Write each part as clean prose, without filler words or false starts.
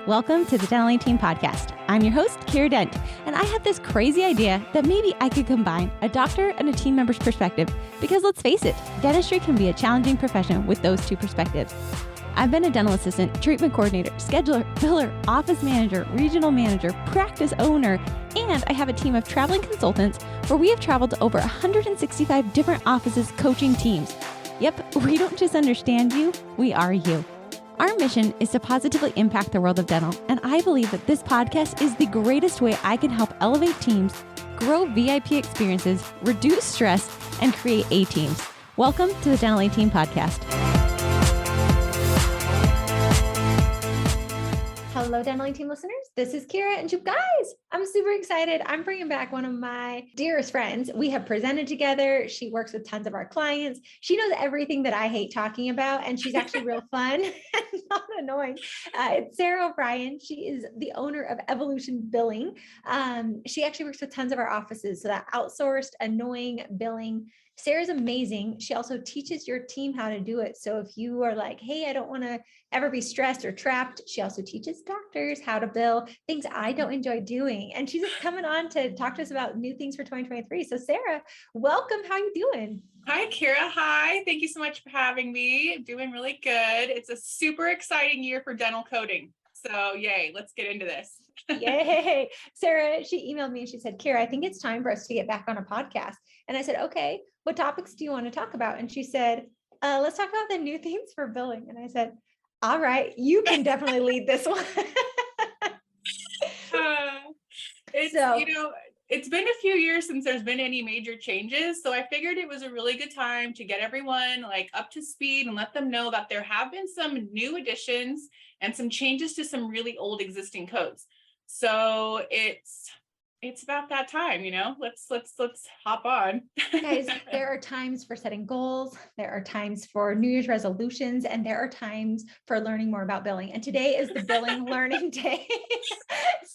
Welcome to the Dental Team Podcast. I'm your host, Kiera Dent, and I have this crazy idea that maybe I could combine a doctor and a team member's perspective because let's face it, dentistry can be a challenging profession with those two perspectives. I've been a dental assistant, treatment coordinator, scheduler, biller, office manager, regional manager, practice owner, and I have a team of traveling consultants where we have traveled to over 165 different offices coaching teams. Yep, we don't just understand you, we are you. Our mission is to positively impact the world of dental, and I believe that this podcast is the greatest way I can help elevate teams, grow VIP experiences, reduce stress, and create A-teams. Welcome to the Dental Team Podcast. Hello, Dental Team listeners. This is Kiera, and you guys, I'm super excited. I'm bringing back one of my dearest friends. We have presented together. She works with tons of our clients. She knows everything that I hate talking about, and she's actually real fun and not annoying. It's Sarah O'Brien. She is the owner of Evolution Billing. She actually works with tons of our offices, so that outsourced, annoying billing. Sarah's amazing. She also teaches your team how to do it. So if you are like, hey, I don't want to ever be stressed or trapped, she also teaches doctors how to bill, things I don't enjoy doing. And she's coming on to talk to us about new things for 2023. So Sarah, welcome. How are you doing? Hi, Kiera. Hi. Thank you so much for having me. Doing really good. It's a super exciting year for dental coding. So yay, let's get into this. Yay. Sarah, she emailed me and she said, Kiera, I think it's time for us to get back on a podcast. And I said, okay, what topics do you want to talk about? And she said, let's talk about the new things for billing. And I said, all right, you can definitely lead this one. It's been a few years since there's been any major changes. So I figured it was a really good time to get everyone up to speed and let them know that there have been some new additions and some changes to some really old existing codes. So it's about that time, let's hop on. Guys, there are times for setting goals. There are times for New Year's resolutions, and there are times for learning more about billing. And today is the billing learning day.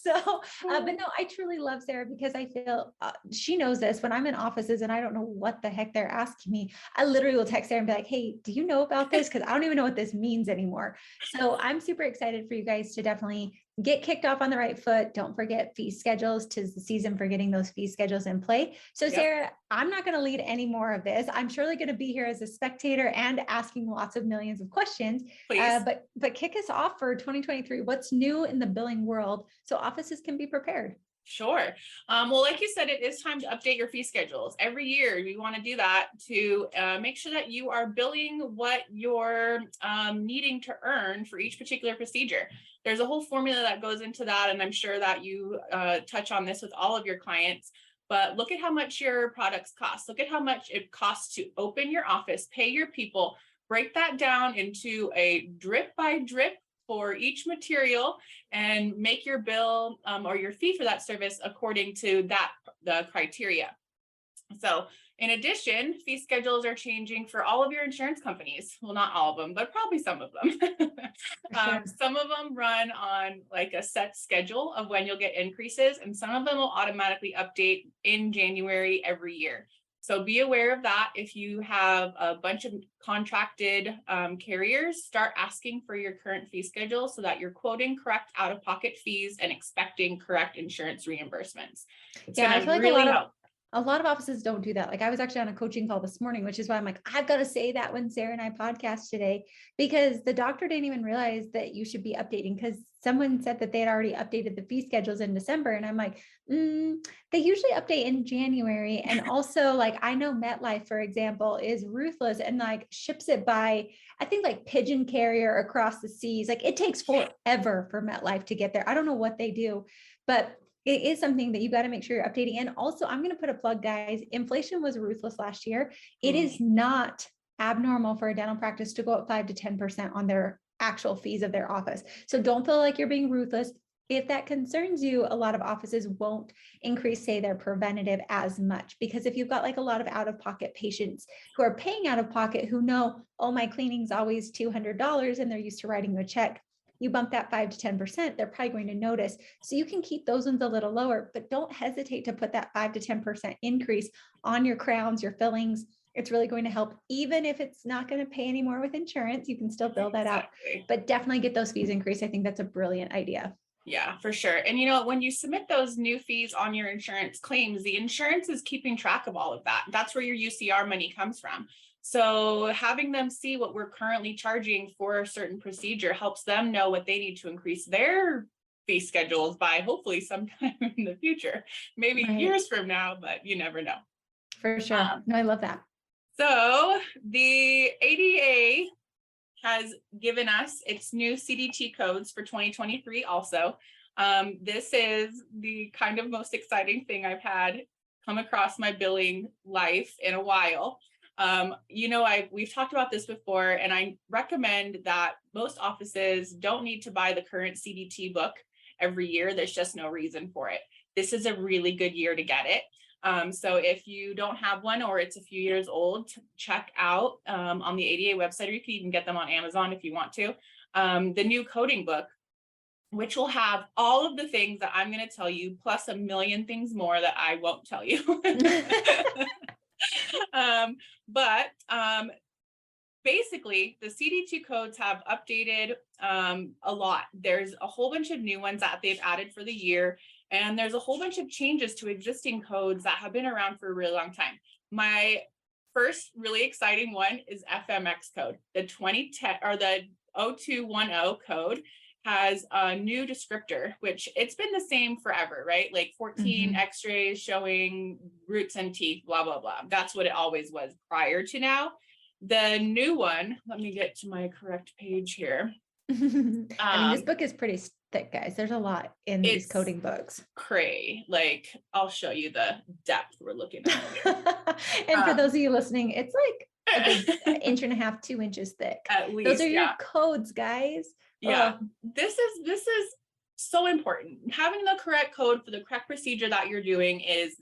But no, I truly love Sarah because I feel she knows this. When I'm in offices and I don't know what the heck they're asking me, I literally will text Sarah and be like, hey, do you know about this? Because I don't even know what this means anymore. So I'm super excited for you guys to definitely get kicked off on the right foot. Don't forget fee schedules. 'Tis the season for getting those fee schedules in play. So yep. Sarah, I'm not going to lead any more of this. I'm surely going to be here as a spectator and asking lots of millions of questions. But kick us off for 2023. What's new in the billing world so offices can be prepared? Sure. Well, like you said, it is time to update your fee schedules. Every year, we want to do that to make sure that you are billing what you're needing to earn for each particular procedure. There's a whole formula that goes into that, and I'm sure that you touch on this with all of your clients. But look at how much your products cost. Look at how much it costs to open your office, pay your people, break that down into a drip by drip for each material and make your bill or your fee for that service according to the criteria. So in addition, fee schedules are changing for all of your insurance companies. Well, not all of them, but probably some of them. Sure. Some of them run on a set schedule of when you'll get increases, and some of them will automatically update in January every year. So be aware of that. If you have a bunch of contracted carriers, start asking for your current fee schedule so that you're quoting correct out-of-pocket fees and expecting correct insurance reimbursements. I feel like a lot of offices don't do that. I was actually on a coaching call this morning, which is why I'm like, I've got to say that when Sarah and I podcast today, because the doctor didn't even realize that you should be updating, because someone said that they had already updated the fee schedules in December. And I'm like, they usually update in January. And also I know MetLife, for example, is ruthless and ships it by, I think pigeon carrier across the seas. It takes forever for MetLife to get there. I don't know what they do, but it is something that you got to make sure you're updating. And also, I'm going to put a plug, guys. Inflation was ruthless last year. It is not abnormal for a dental practice to go up 5 to 10% on their actual fees of their office. So don't feel like you're being ruthless. If that concerns you, a lot of offices won't increase, say, their preventative as much, because if you've got a lot of out-of-pocket patients who are paying out of pocket, who know, oh, my cleaning's always $200 and they're used to writing a check, you bump that 5 to 10%, they're probably going to notice. So you can keep those ones a little lower, but don't hesitate to put that 5 to 10% increase on your crowns, your fillings, it's really going to help. Even if it's not going to pay any more with insurance, you can still bill that out, but definitely get those fees increased. I think that's a brilliant idea. Yeah, for sure. And when you submit those new fees on your insurance claims, the insurance is keeping track of all of that. That's where your UCR money comes from. So having them see what we're currently charging for a certain procedure helps them know what they need to increase their fee schedules by, hopefully sometime in the future, maybe years from now, but you never know. For sure. No, I love that. So the ADA has given us its new CDT codes for 2023 also. This is the kind of most exciting thing I've had come across my billing life in a while. We've talked about this before, and I recommend that most offices don't need to buy the current CDT book every year. There's just no reason for it. This is a really good year to get it. So if you don't have one, or it's a few years old, check out on the ADA website, or you can even get them on Amazon if you want to, the new coding book, which will have all of the things that I'm going to tell you, plus a million things more that I won't tell you. Basically, the CDT codes have updated a lot. There's a whole bunch of new ones that they've added for the year. And there's a whole bunch of changes to existing codes that have been around for a really long time. My first really exciting one is FMX code. The 2010 or the 0210 code has a new descriptor, which it's been the same forever, right? Like 14 x-rays showing roots and teeth, blah, blah, blah. That's what it always was prior to now. The new one, let me get to my correct page here. I mean, this book is pretty thick, guys. There's a lot in these coding books. Cray. Like, I'll show you the depth we're looking at here. And for those of you listening, it's like an inch and a half, 2 inches thick. At least, those are your codes, guys. Yeah. This is so important. Having the correct code for the correct procedure that you're doing is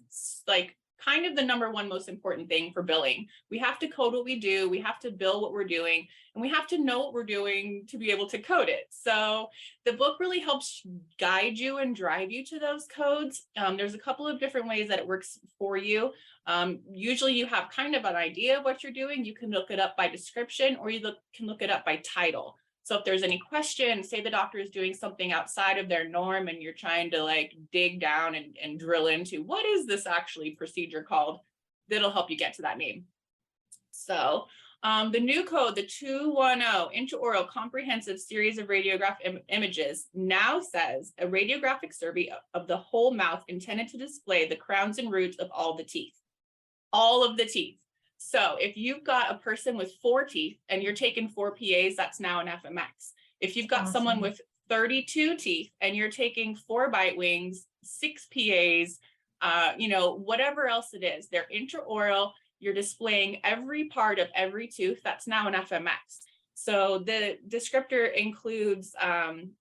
like kind of the number one most important thing for billing. We have to code what we do, we have to bill what we're doing, and we have to know what we're doing to be able to code it. So the book really helps guide you and drive you to those codes. There's a couple of different ways that it works for you. Usually you have kind of an idea of what you're doing. You can look it up by description, or you can look it up by title. So if there's any question, say the doctor is doing something outside of their norm and you're trying to like dig down and drill into what is this actually procedure called, that'll help you get to that name. So the new code, the 210 intraoral comprehensive series of radiograph images, now says a radiographic survey of the whole mouth intended to display the crowns and roots of all the teeth. All of the teeth. So if you've got a person with 4 teeth and you're taking 4 PAs, that's now an FMX. If you've got someone with 32 teeth and you're taking 4 bite wings, 6 PAs, whatever else it is, they're intraoral, you're displaying every part of every tooth, that's now an FMX. So the descriptor includes,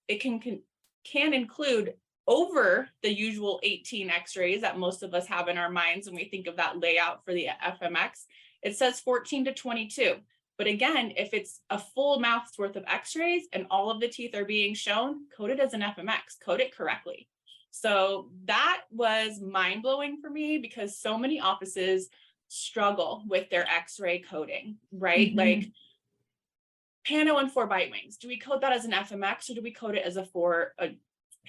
it can include over the usual 18 x-rays that most of us have in our minds when we think of that layout for the FMX. It says 14 to 22. But again, if it's a full mouth's worth of x-rays and all of the teeth are being shown, code it as an FMX, code it correctly. So that was mind-blowing for me because so many offices struggle with their x-ray coding, right? Like pano and 4 bite wings. Do we code that as an FMX or do we code it as a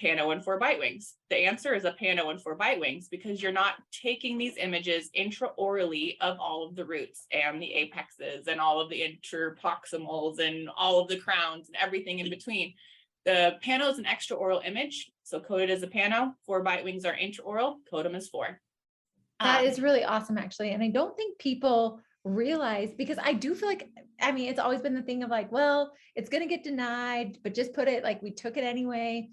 pano and 4 bite wings? The answer is a pano and 4 bite wings because you're not taking these images intraorally of all of the roots and the apexes and all of the interproximals and all of the crowns and everything in between. The pano is an extraoral image, so code it as a pano. 4 bite wings are intraoral, code them as 4. That is really awesome, actually. And I don't think people realize, because I do feel like, I mean, it's always been the thing of like, well, it's going to get denied, but just put it like we took it anyway.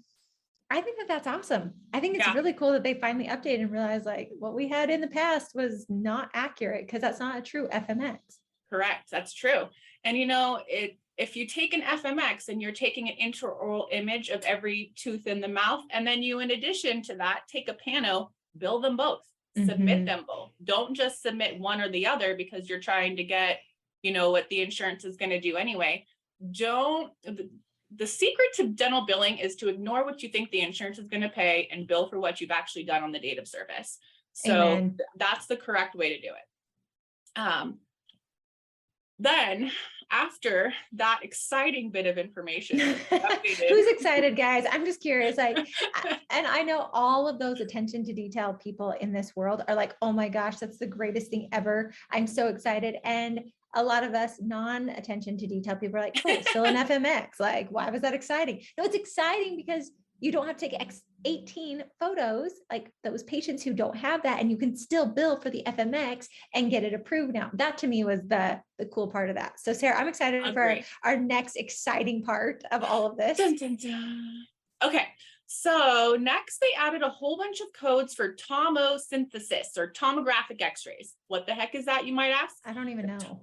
I think that that's awesome. I think it's really cool that they finally updated and realized like what we had in the past was not accurate because that's not a true FMX. Correct. That's true. And if you take an FMX and you're taking an intraoral image of every tooth in the mouth, and then you, in addition to that, take a pano, bill them both, submit them both. Don't just submit one or the other because you're trying to get, what the insurance is going to do anyway. The secret to dental billing is to ignore what you think the insurance is going to pay and bill for what you've actually done on the date of service. So that's the correct way to do it. Then after that exciting bit of information, who's excited, guys? I'm just curious. And I know all of those attention to detail people in this world are like, oh my gosh, that's the greatest thing ever. I'm so excited. And a lot of us non-attention to detail people are like, oh, still an FMX. Like, why was that exciting? No, it's exciting because you don't have to take 18 photos, like those patients who don't have that, and you can still bill for the FMX and get it approved now. That to me was the cool part of that. So Sarah, I'm excited for our next exciting part of all of this. Dun, dun, dun. Okay, so next they added a whole bunch of codes for tomosynthesis or tomographic x-rays. What the heck is that, you might ask? I don't even know.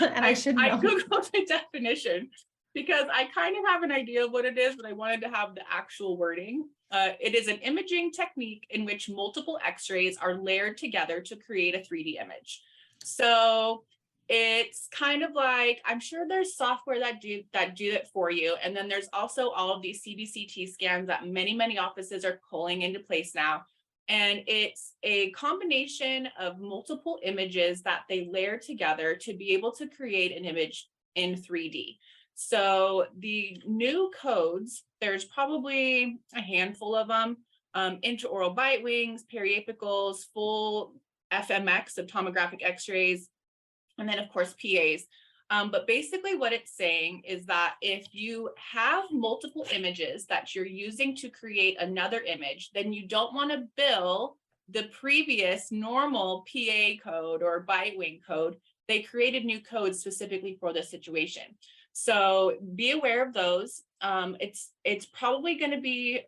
And I should know. I Googled the definition because I kind of have an idea of what it is, but I wanted to have the actual wording. It is an imaging technique in which multiple x-rays are layered together to create a 3D image. So it's kind of like, I'm sure there's software that do it for you. And then there's also all of these CBCT scans that many offices are pulling into place now. And it's a combination of multiple images that they layer together to be able to create an image in 3D. So the new codes, there's probably a handful of them, intraoral bite wings, periapicals, full FMX of tomographic x-rays, and then of course PAs. But basically what it's saying is that if you have multiple images that you're using to create another image, then you don't want to bill the previous normal PA code or bite wing code. They created new codes specifically for this situation. So be aware of those. It's probably going to be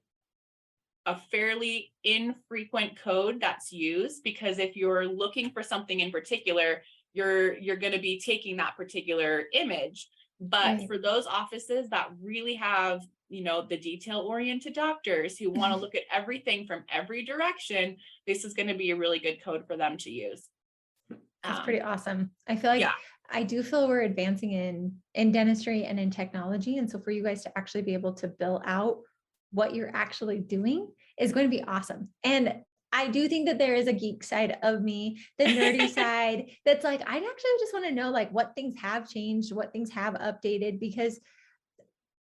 a fairly infrequent code that's used, because if you're looking for something in particular, you're going to be taking that particular image. But for those offices that really have, the detail-oriented doctors who want to look at everything from every direction, this is going to be a really good code for them to use. That's pretty awesome. I feel like I do feel we're advancing in dentistry and in technology. And so for you guys to actually be able to bill out what you're actually doing is going to be awesome. And I do think that there is a geek side of me, the nerdy side, that's like, I actually just want to know like what things have changed, what things have updated, because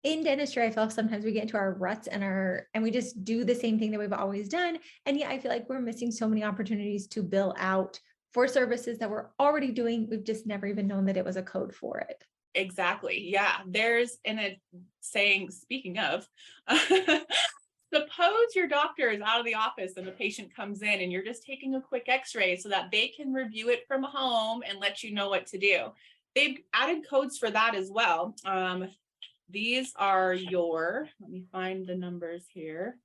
in dentistry, I feel sometimes we get into our ruts and we just do the same thing that we've always done. And yet I feel like we're missing so many opportunities to bill out for services that we're already doing. We've just never even known that it was a code for it. Exactly. Yeah. There's a saying, speaking of, suppose your doctor is out of the office and the patient comes in and you're just taking a quick x-ray so that they can review it from home and let you know what to do. They've added codes for that as well. These are let me find the numbers here.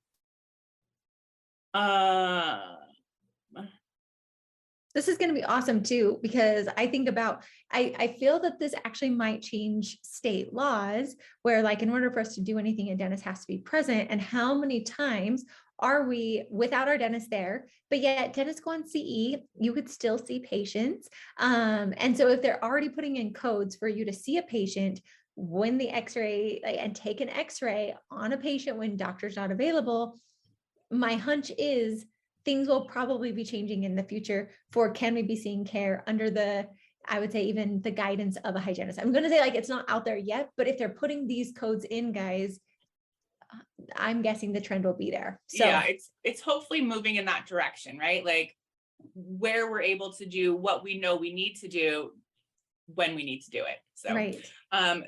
This is going to be awesome too, because I think about, I feel that this actually might change state laws where, like, in order for us to do anything, a dentist has to be present. And how many times are we without our dentist there, but yet dentists go on CE, you could still see patients. And so if they're already putting in codes for you to see a patient, win the x-ray and take an x-ray on a patient when doctor's not available, my hunch is things will probably be changing in the future for, can we be seeing care under the, I would say, even the guidance of a hygienist. I'm going to say, like, it's not out there yet, but if they're putting these codes in, guys, I'm guessing the trend will be there. So yeah, it's hopefully moving in that direction, right? Like where we're able to do what we know we need to do when we need to do it. So,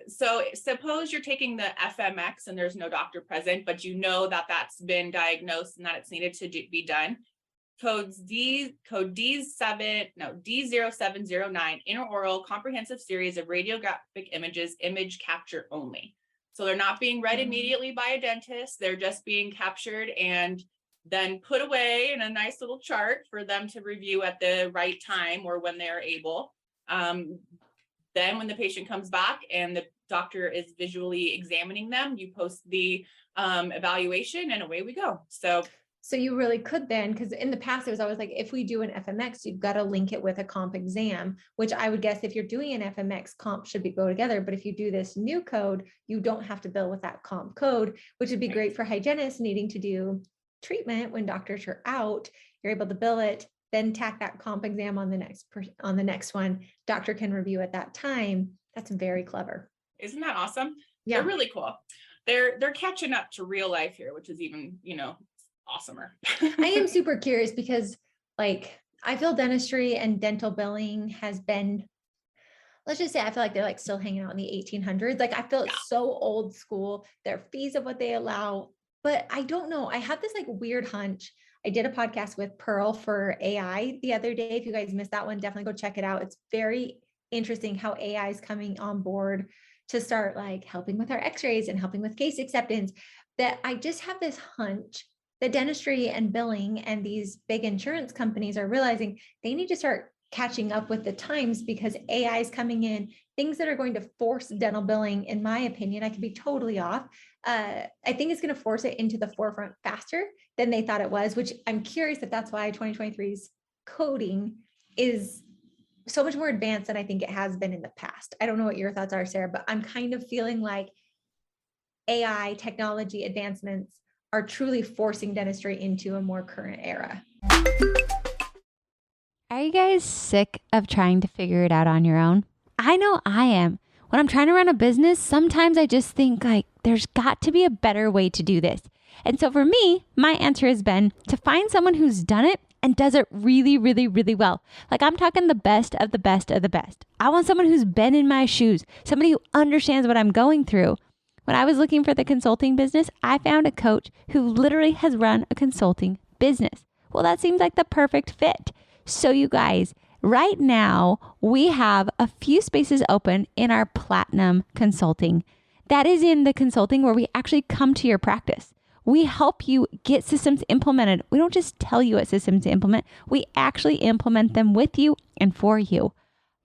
so suppose you're taking the FMX and there's no doctor present, but you know that that's been diagnosed and that it's needed to be done. Code D0709, intraoral comprehensive series of radiographic images, image capture only. So they're not being read immediately by a dentist. They're just being captured and then put away in a nice little chart for them to review at the right time or when they're able. Then when the patient comes back and the doctor is visually examining them, you post the evaluation and away we go. So you really could then, because in the past, it was always like, if we do an FMX, you've got to link it with a comp exam, which I would guess if you're doing an FMX, comp should go together. But if you do this new code, you don't have to bill with that comp code, which would be great for hygienists needing to do treatment when doctors are out. You're able to bill it, then tack that comp exam on the next one. Doctor can review at that time. That's very clever. Isn't that awesome? Yeah. They're really cool. They're catching up to real life here, which is even, awesomer. I am super curious because like I feel dentistry and dental billing has been, let's just say, I feel like they're like still hanging out in the 1800s. Like I feel it's so old school, their fees of what they allow, but I don't know. I have this like weird hunch. I did a podcast with Pearl for AI the other day. If you guys missed that one, definitely go check it out. It's very interesting how AI is coming on board to start like helping with our x-rays and helping with case acceptance. That I just have this hunch that dentistry and billing and these big insurance companies are realizing they need to start catching up with the times because AI is coming in, things that are going to force dental billing, in my opinion. I could be totally off. I think it's going to force it into the forefront faster than they thought it was, which I'm curious if that's why 2023's coding is so much more advanced than I think it has been in the past. I don't know what your thoughts are, Sarah, but I'm kind of feeling like AI technology advancements are truly forcing dentistry into a more current era. Are you guys sick of trying to figure it out on your own? I know I am. When I'm trying to run a business, sometimes I just think like there's got to be a better way to do this. And so for me, my answer has been to find someone who's done it and does it really, really, really well. Like I'm talking the best of the best of the best. I want someone who's been in my shoes, somebody who understands what I'm going through. When I was looking for the consulting business, I found a coach who literally has run a consulting business. Well, that seems like the perfect fit. So you guys, right now we have a few spaces open in our Platinum Consulting. That is in the consulting where we actually come to your practice. We help you get systems implemented. We don't just tell you what systems to implement. We actually implement them with you and for you.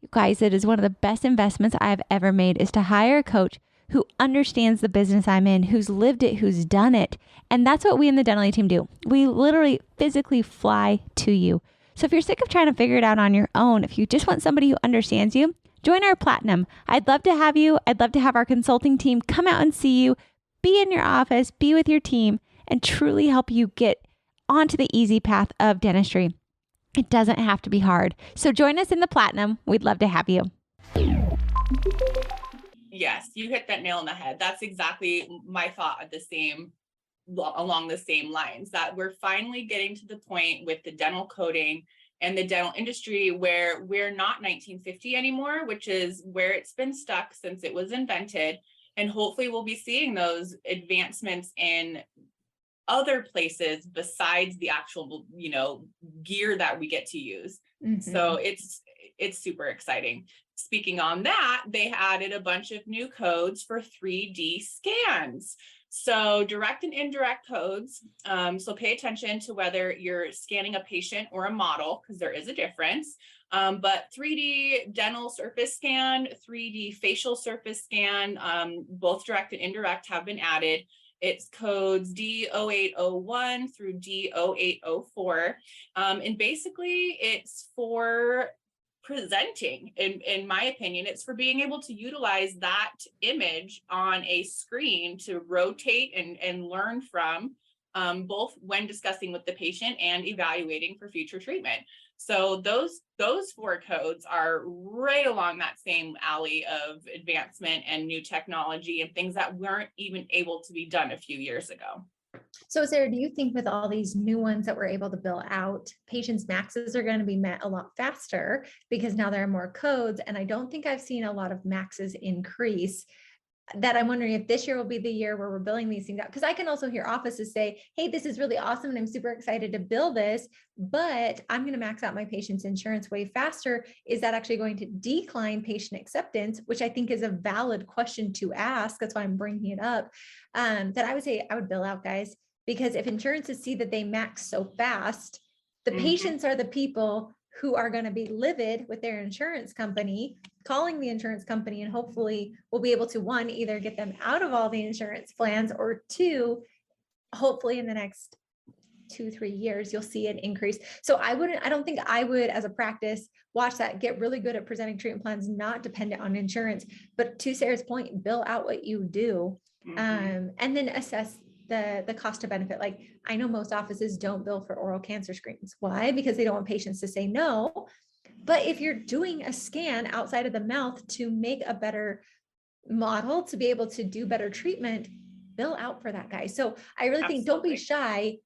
You guys, it is one of the best investments I've ever made is to hire a coach who understands the business I'm in, who's lived it, who's done it. And that's what we in the Dental team do. We literally physically fly to you. So if you're sick of trying to figure it out on your own, if you just want somebody who understands you, join our Platinum. I'd love to have you. I'd love to have our consulting team come out and see you, be in your office, be with your team, and truly help you get onto the easy path of dentistry. It doesn't have to be hard. So join us in the Platinum. We'd love to have you. Yes, you hit that nail on the head. That's exactly my thought along the same lines, that we're finally getting to the point with the dental coding and the dental industry where we're not 1950 anymore, which is where it's been stuck since it was invented. And hopefully we'll be seeing those advancements in other places besides the actual, gear that we get to use. Mm-hmm. So it's super exciting. Speaking on that, they added a bunch of new codes for 3D scans. So direct and indirect codes. So pay attention to whether you're scanning a patient or a model, because there is a difference. But 3D dental surface scan, 3D facial surface scan, both direct and indirect have been added. It's codes D0801 through D0804. And basically it's for presenting, in my opinion. It's for being able to utilize that image on a screen to rotate and learn from, both when discussing with the patient and evaluating for future treatment. So those four codes are right along that same alley of advancement and new technology and things that weren't even able to be done a few years ago. So Sarah, do you think with all these new ones that we're able to bill out, patients' maxes are going to be met a lot faster because now there are more codes? And I don't think I've seen a lot of maxes increase. That I'm wondering if this year will be the year where we're billing these things out. Because I can also hear offices say, hey, this is really awesome and I'm super excited to bill this, but I'm going to max out my patient's insurance way faster. Is that actually going to decline patient acceptance? Which I think is a valid question to ask. That's why I'm bringing it up. That I would say I would bill out, guys, because if insurances see that they max so fast, the patients are the people who are going to be livid with their insurance company, calling the insurance company, and hopefully we'll be able to, one, either get them out of all the insurance plans, or two, hopefully in the next 2-3 years, you'll see an increase. So I don't think I would, as a practice, watch that, get really good at presenting treatment plans, not dependent on insurance, but to Sarah's point, bill out what you do, and then assess the cost to benefit. Like I know most offices don't bill for oral cancer screens. Why? Because they don't want patients to say no. But if you're doing a scan outside of the mouth to make a better model to be able to do better treatment, bill out for that, guy. So I really think don't be shy,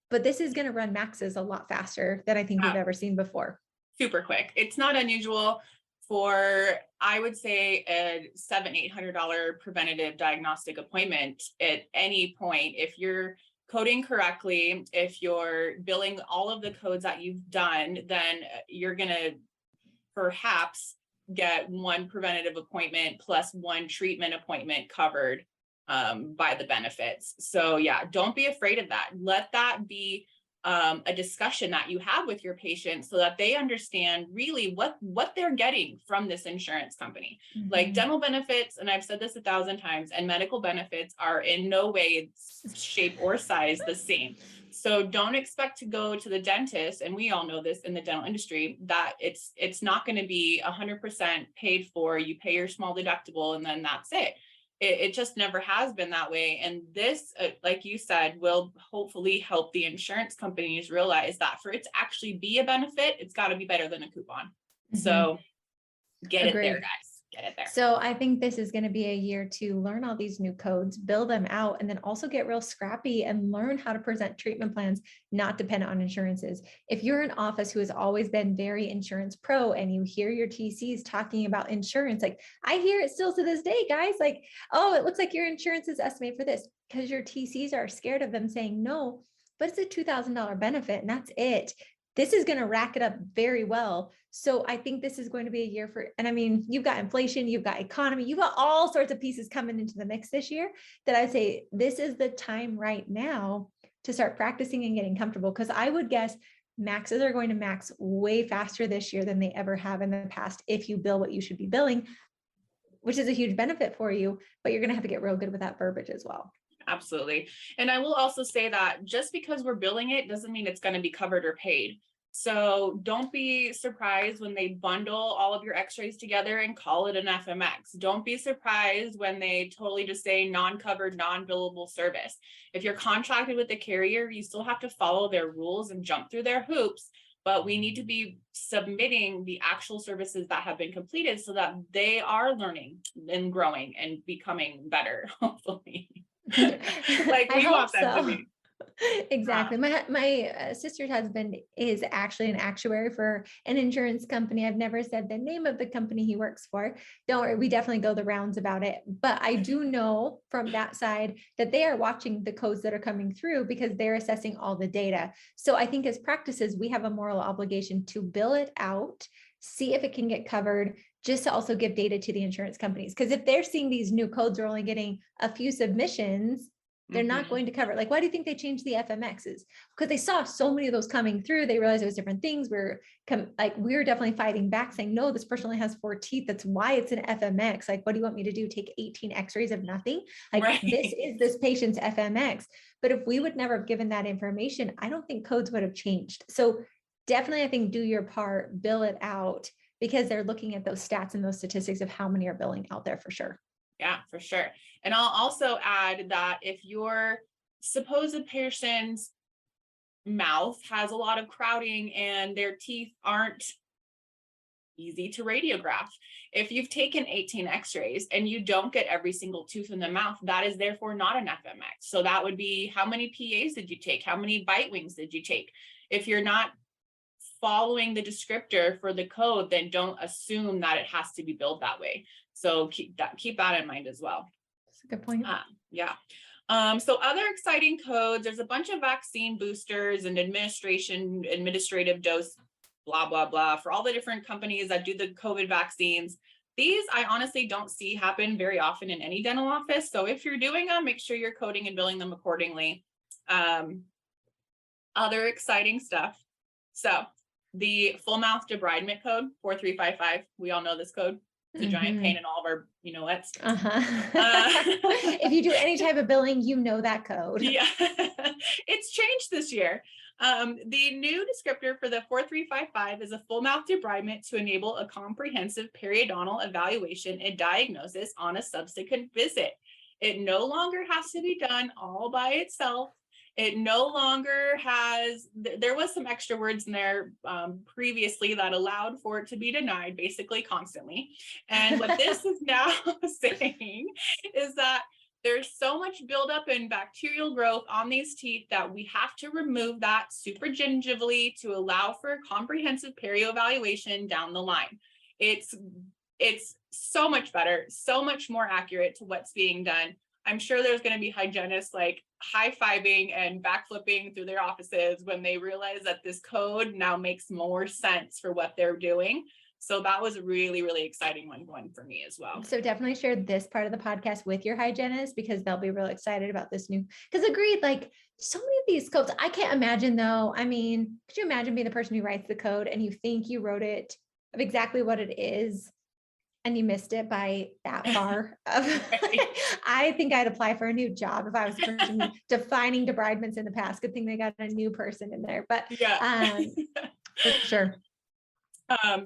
but this is going to run maxes a lot faster than I think we've ever seen before. Super quick. It's not unusual for, I would say, a $700-800 preventative diagnostic appointment at any point. If you're coding correctly, if you're billing all of the codes that you've done, then you're going to perhaps get one preventative appointment plus one treatment appointment covered by the benefits. So yeah, don't be afraid of that. Let that be a discussion that you have with your patient so that they understand really what they're getting from this insurance company. Mm-hmm. Like dental benefits, and I've said this 1,000 times, and medical benefits are in no way, shape, or size the same. So don't expect to go to the dentist, and we all know this in the dental industry, that it's not going to be 100% paid for. You pay your small deductible and then that's it. It just never has been that way. And this, like you said, will hopefully help the insurance companies realize that for it to actually be a benefit, it's got to be better than a coupon. Mm-hmm. So get Agreed. It there, guys. Get it there. So I think this is going to be a year to learn all these new codes, build them out, and then also get real scrappy and learn how to present treatment plans, not dependent on insurances. If you're an office who has always been very insurance pro and you hear your TCs talking about insurance, like I hear it still to this day, guys, like, oh, it looks like your insurance is estimated for this, because your TCs are scared of them saying no, but it's a $2,000 benefit and that's it. This is going to rack it up very well. So I think this is going to be a year for, and I mean, you've got inflation, you've got economy, you've got all sorts of pieces coming into the mix this year that I'd say this is the time right now to start practicing and getting comfortable. Because I would guess maxes are going to max way faster this year than they ever have in the past if you bill what you should be billing, which is a huge benefit for you, but you're going to have to get real good with that verbiage as well. Absolutely. And I will also say that just because we're billing it doesn't mean it's going to be covered or paid. So don't be surprised when they bundle all of your x-rays together and call it an FMX. Don't be surprised when they totally just say non-covered, non-billable service. If you're contracted with the carrier, you still have to follow their rules and jump through their hoops, but we need to be submitting the actual services that have been completed so that they are learning and growing and becoming better, hopefully. Like we want them to be. Exactly. My sister's husband is actually an actuary for an insurance company. I've never said the name of the company he works for. Don't worry, we definitely go the rounds about it. But I do know from that side that they are watching the codes that are coming through because they're assessing all the data. So I think as practices, we have a moral obligation to bill it out, see if it can get covered, just to also give data to the insurance companies. Because if they're seeing these new codes are only getting a few submissions, they're not going to cover it. Like, why do you think they changed the FMXs? Because they saw so many of those coming through. They realized it was different things. We're definitely fighting back saying, no, this person only has 4 teeth. That's why it's an FMX. Like, what do you want me to do? Take 18 x-rays of nothing? Like right. This is this patient's FMX. But if we would never have given that information, I don't think codes would have changed. So definitely, I think do your part, bill it out, because they're looking at those stats and those statistics of how many are billing out there for sure. Yeah, for sure. And I'll also add that if your supposed patient's mouth has a lot of crowding and their teeth aren't easy to radiograph, if you've taken 18 x-rays and you don't get every single tooth in the mouth, that is therefore not an FMX. So that would be, how many PAs did you take? How many bite wings did you take? If you're not following the descriptor for the code, then don't assume that it has to be billed that way. So keep that in mind as well. That's a good point. Yeah. So other exciting codes, there's a bunch of vaccine boosters and administrative dose, blah, blah, blah, for all the different companies that do the COVID vaccines. These I honestly don't see happen very often in any dental office. So if you're doing them, make sure you're coding and billing them accordingly. Other exciting stuff. So the full mouth debridement code 4355, we all know this code. It's a giant pain in all of our, what's. If you do any type of billing, you know that code. Yeah, it's changed this year. The new descriptor for the 4355 is a full mouth debridement to enable a comprehensive periodontal evaluation and diagnosis on a subsequent visit. It no longer has to be done all by itself. It no longer has, there was some extra words in there previously that allowed for it to be denied basically constantly. And what this is now saying is that there's so much buildup in bacterial growth on these teeth that we have to remove that super gingivally to allow for comprehensive perio evaluation down the line. It's so much better, so much more accurate to what's being done. I'm sure there's going to be hygienists like high-fiving and backflipping through their offices when they realize that this code now makes more sense for what they're doing. So that was a really, really exciting one for me as well. So definitely share this part of the podcast with your hygienist, because they'll be real excited about this new, because agreed, like so many of these codes, I can't imagine though. I mean, could you imagine being the person who writes the code and you think you wrote it of exactly what it is, and you missed it by that far? I think I'd apply for a new job if I was the person defining debridements in the past. Good thing they got a new person in there, but yeah, for sure.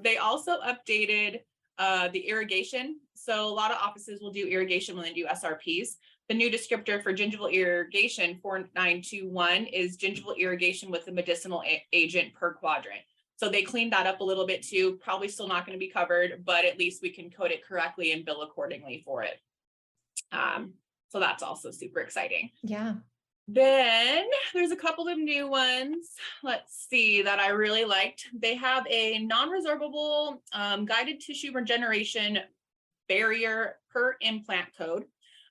They also updated the irrigation. So a lot of offices will do irrigation when they do SRPs. The new descriptor for gingival irrigation 4921 is gingival irrigation with a medicinal agent per quadrant. So they cleaned that up a little bit too. Probably still not going to be covered, but at least we can code it correctly and bill accordingly for it. So that's also super exciting. Yeah. Then there's a couple of new ones. Let's see that I really liked. They have a non-resorbable guided tissue regeneration barrier per implant code.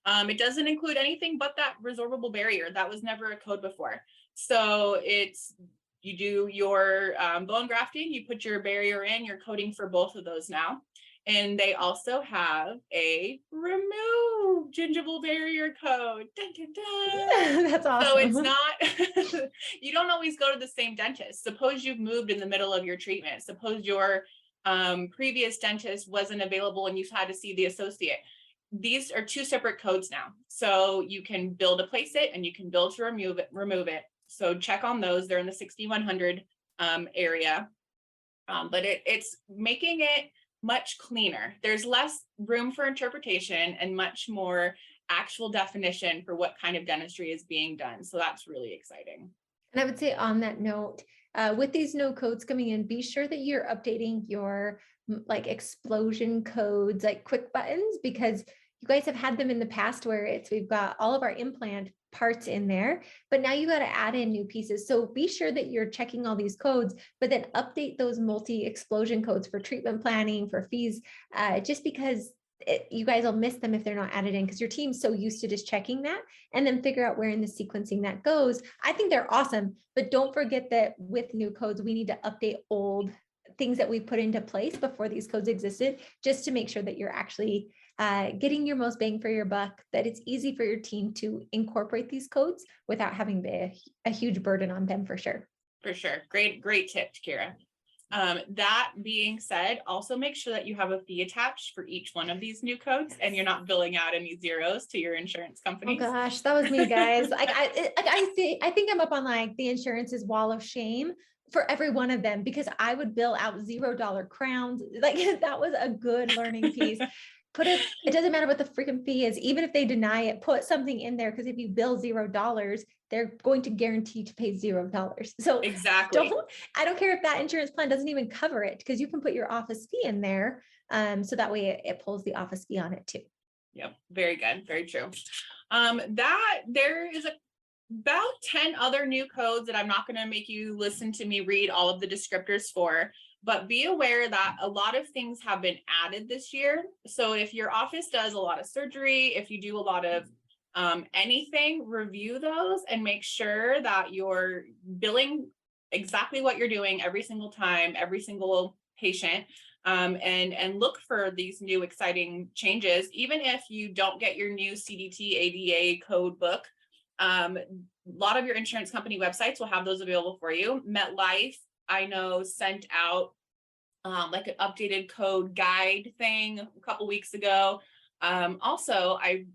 It doesn't include anything but that resorbable barrier. That was never a code before. So it's, you do your bone grafting, you put your barrier in, you're coding for both of those now. And they also have a remove gingival barrier code. Dun, dun, dun. That's awesome. So it's not, you don't always go to the same dentist. Suppose you've moved in the middle of your treatment. Suppose your previous dentist wasn't available and you've had to see the associate. These are two separate codes now. So you can bill to place it and you can bill to remove it. So check on those. They're in the 6100 area. But it's making it much cleaner. There's less room for interpretation and much more actual definition for what kind of dentistry is being done. So that's really exciting. And I would say on that note, with these no codes coming in, be sure that you're updating your like explosion codes, like quick buttons, because you guys have had them in the past where we've got all of our implant parts in there, but now you got to add in new pieces. So be sure that you're checking all these codes, but then update those multi-explosion codes for treatment planning, for fees, just because you guys will miss them if they're not added in, because your team's so used to just checking that and then figure out where in the sequencing that goes. I think they're awesome, but don't forget that with new codes, we need to update old things that we put into place before these codes existed, just to make sure that you're actually getting your most bang for your buck, that it's easy for your team to incorporate these codes without having a huge burden on them, for sure. For sure. Great tip, Kiera. That being said, also make sure that you have a fee attached for each one of these new codes, and you're not billing out any zeros to your insurance companies. Oh gosh, that was me, guys. I think I'm up on like the insurance's wall of shame for every one of them, because I would bill out $0 crowns. Like that was a good learning piece. It doesn't matter what the freaking fee is, even if they deny it, put something in there, because if you bill $0, they're going to guarantee to pay $0. So exactly. I don't care if that insurance plan doesn't even cover it, because you can put your office fee in there. So that way it pulls the office fee on it too. Yep. Very good. Very true. There is about 10 other new codes that I'm not going to make you listen to me read all of the descriptors for. But be aware that a lot of things have been added this year. So if your office does a lot of surgery, if you do a lot of anything, review those and make sure that you're billing exactly what you're doing every single time, every single patient, and look for these new exciting changes. Even if you don't get your new CDT ADA code book, a lot of your insurance company websites will have those available for you. MetLife, I know, sent out like an updated code guide thing a couple weeks ago. Also, I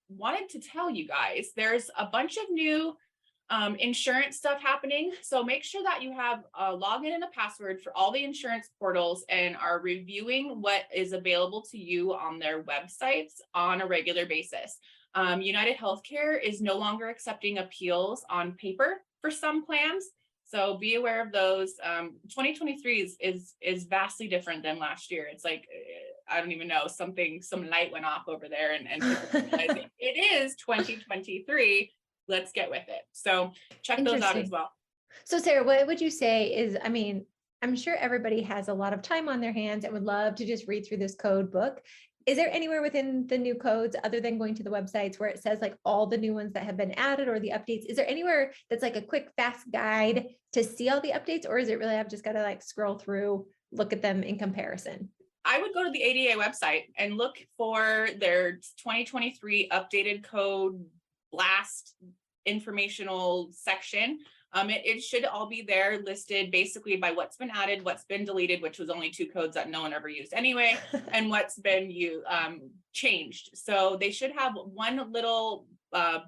wanted to tell you guys, there's a bunch of new insurance stuff happening. So make sure that you have a login and a password for all the insurance portals and are reviewing what is available to you on their websites on a regular basis. United Healthcare is no longer accepting appeals on paper for some plans. So be aware of those. 2023 is vastly different than last year. It's like, I don't even know, some light went off over there and people realizing it is 2023. Let's get with it. So check those out as well. So Sarah, what would you say is, I mean, I'm sure everybody has a lot of time on their hands and would love to just read through this code book. Is there anywhere within the new codes, other than going to the websites, where it says like all the new ones that have been added or the updates? Is there anywhere that's like a quick, fast guide to see all the updates? Or is it really, I've just got to like scroll through, look at them in comparison? I would go to the ADA website and look for their 2023 updated code blast informational section. It should all be there listed basically by what's been added, what's been deleted, which was only 2 codes that no one ever used anyway, and what's been changed. So they should have one little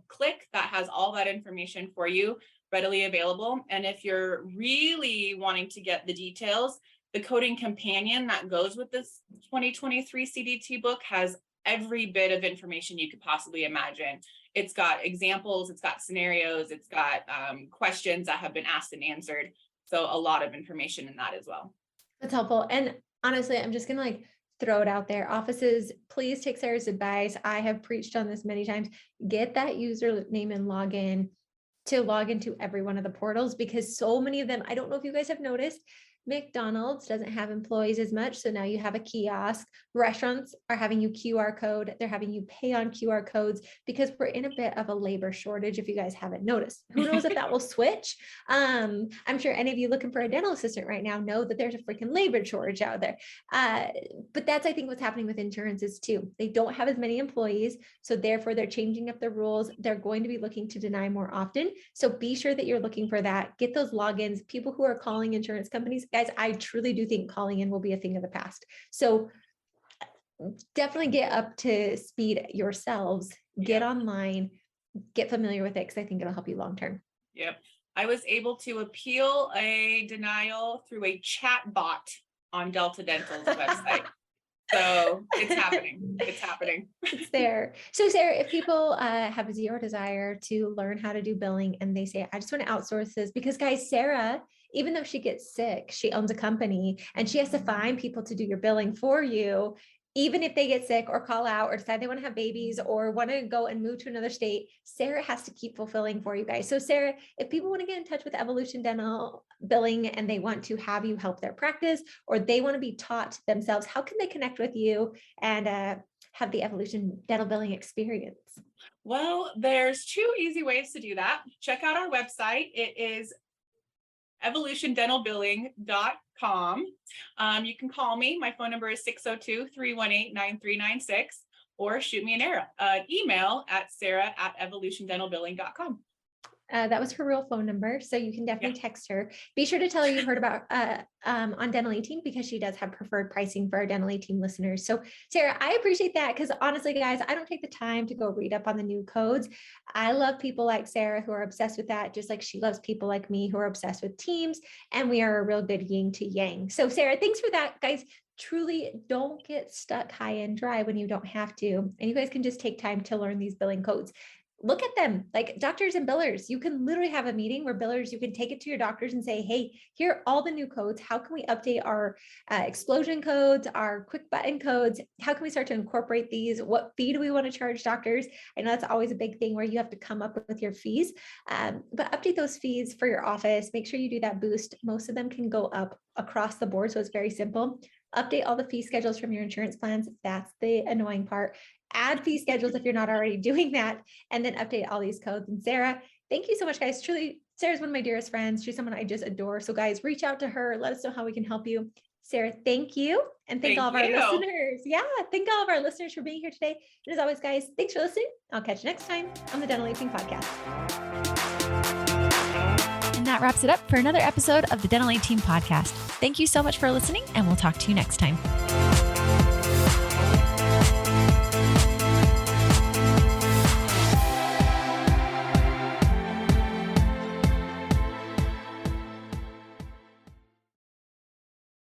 click that has all that information for you readily available. And if you're really wanting to get the details, the coding companion that goes with this 2023 CDT book has every bit of information you could possibly imagine. It's got examples, it's got scenarios, it's got questions that have been asked and answered. So a lot of information in that as well. That's helpful. And honestly, I'm just going to like throw it out there. Offices, please take Sarah's advice. I have preached on this many times. Get that username and login to log into every one of the portals, because so many of them, I don't know if you guys have noticed, McDonald's doesn't have employees as much. So now you have a kiosk. Restaurants are having you QR code. They're having you pay on QR codes because we're in a bit of a labor shortage. If you guys haven't noticed, who knows if that will switch? I'm sure any of you looking for a dental assistant right now know that there's a freaking labor shortage out there. But that's, I think, what's happening with insurances too. They don't have as many employees. So therefore they're changing up the rules. They're going to be looking to deny more often. So be sure that you're looking for that. Get those logins. People who are calling insurance companies, guys, I truly do think calling in will be a thing of the past. So definitely get up to speed yourselves, get online, get familiar with it, because I think it'll help you long-term. Yep. I was able to appeal a denial through a chat bot on Delta Dental's website. So it's happening. It's happening. It's there. So Sarah, if people have zero desire to learn how to do billing and they say, I just want to outsource this, because guys, Sarah, even though she gets sick, she owns a company and she has to find people to do your billing for you. Even if they get sick or call out or decide they want to have babies or want to go and move to another state, Sarah has to keep fulfilling for you guys. So Sarah, if people want to get in touch with Evolution Dental Billing and they want to have you help their practice, or they want to be taught themselves, how can they connect with you and have the Evolution Dental Billing experience? Well, there's 2 easy ways to do that. Check out our website. It is evolutiondentalbilling.com. You can call me. My phone number is 602-318-9396, or shoot me an email at sarah@evolutiondentalbilling.com. That was her real phone number. So you can definitely text her. Be sure to tell her you heard about on Dental 18, because she does have preferred pricing for our Dental 18 listeners. So Sarah, I appreciate that, because honestly, guys, I don't take the time to go read up on the new codes. I love people like Sarah who are obsessed with that, just like she loves people like me who are obsessed with teams, and we are a real good yin to yang. So Sarah, thanks for that, guys. Truly don't get stuck high and dry when you don't have to. And you guys can just take time to learn these billing codes. Look at them like doctors and billers. You can literally have a meeting where billers, you can take it to your doctors and say, hey, here are all the new codes. How can we update our explosion codes, our quick button codes? How can we start to incorporate these? What fee do we want to charge doctors? I know that's always a big thing where you have to come up with your fees, but update those fees for your office. Make sure you do that boost. Most of them can go up across the board. So it's very simple. Update all the fee schedules from your insurance plans. That's the annoying part. Add fee schedules if you're not already doing that, and then update all these codes. And Sarah, thank you so much, guys. Truly, Sarah's one of my dearest friends. She's someone I just adore. So guys, reach out to her. Let us know how we can help you. Sarah, thank you. And thank all of our listeners. Yeah, thank all of our listeners for being here today. And as always, guys, thanks for listening. I'll catch you next time on the Dental 18 podcast. And that wraps it up for another episode of the Dental 18 podcast. Thank you so much for listening, and we'll talk to you next time.